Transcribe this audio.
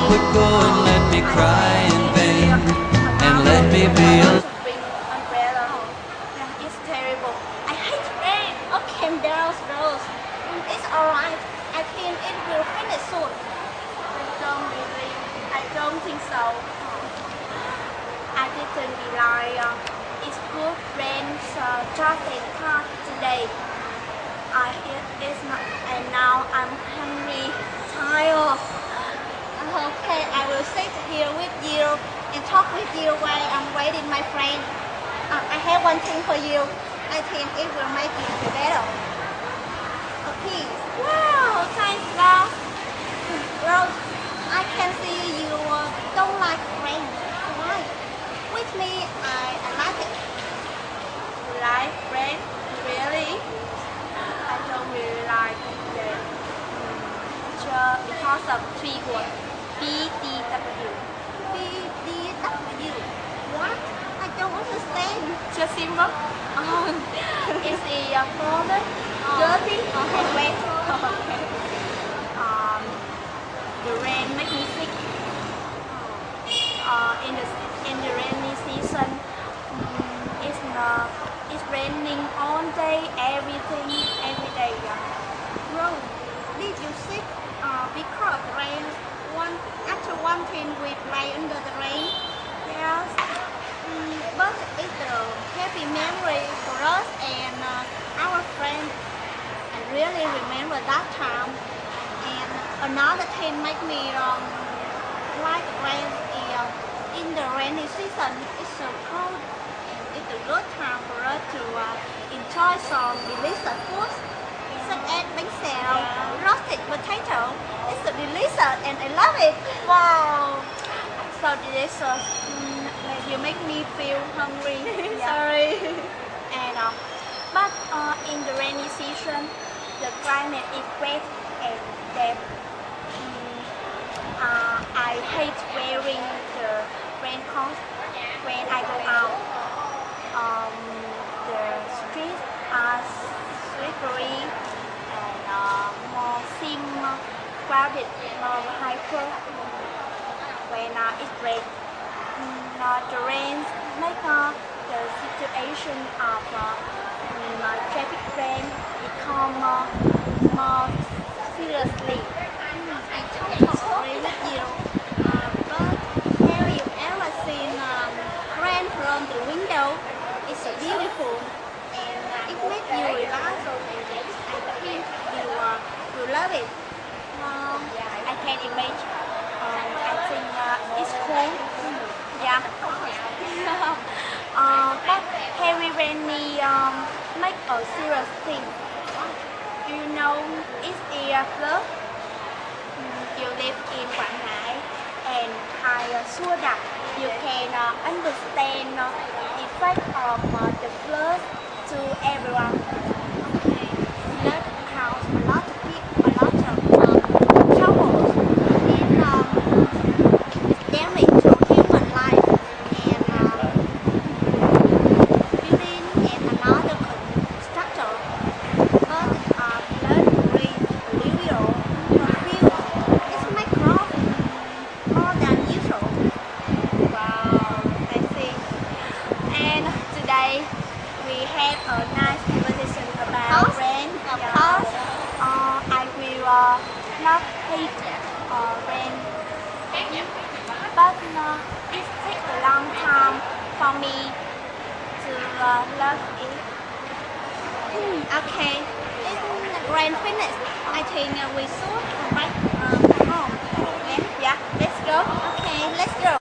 would go and let me cry in vain, and let me be alone. Bring umbrella. Yeah, it's terrible. I hate rain. Okay, down, Rose. It's alright. I think it will finish soon. I don't think so. I didn't rely on it's good rain just in car today. It's not, and now I'm hungry, tired. Okay, I will sit here with you and talk with you while I'm waiting my friend. I have one thing for you. I think it will make you feel better. A piece. Wow, thanks, Rose. Rose, I can see you don't like rain. Why? With me, I like it. You like rain? Really? I don't really like it. Because of three words. BDW. BDW. What? I don't understand. Just simple. It's a problem. Dirty and wet. Okay. The rain makes me sick. In the rainy season, it's raining all day, every day. Bro, did you sick? Because rain. After one thing we play under the rain. Yes. But it's a happy memory for us and our friends. I really remember that time. And another thing make me like rain is in the rainy season. It's so cold and it's a good time for us to enjoy some delicious food such as bánh xèo, roasted potato. It's so delicious and I love it. Wow, so delicious. You make me feel hungry. Sorry. And but in the rainy season, the climate is wet and damp. I hate wearing the raincoat when I go out. The streets are slippery and more seem crowded, more hyper when it rains. The rain make the situation of traffic jam become more seriously. I totally agree with you. But have you ever seen rain from the window? It's so beautiful and it makes you relax. I think you love it. I can imagine. I think it's cool. Yeah. But heavy rainy make a serious thing. Do you know it's a flood? You live in Quảng Ngãi, and I sure that you can understand the effect of the flood to everyone. Okay. Flood cause a lot of troubles in damage to human life and building and another structure. But flood rain alluvial confused. It's make crop more than usual. Wow, I see. And today we have a nice conversation about rain. Of course, I will not hate rain, but it takes a long time for me to love it. Okay, it's rain finished. I think we should come back home. Yeah, let's go. Okay, let's go.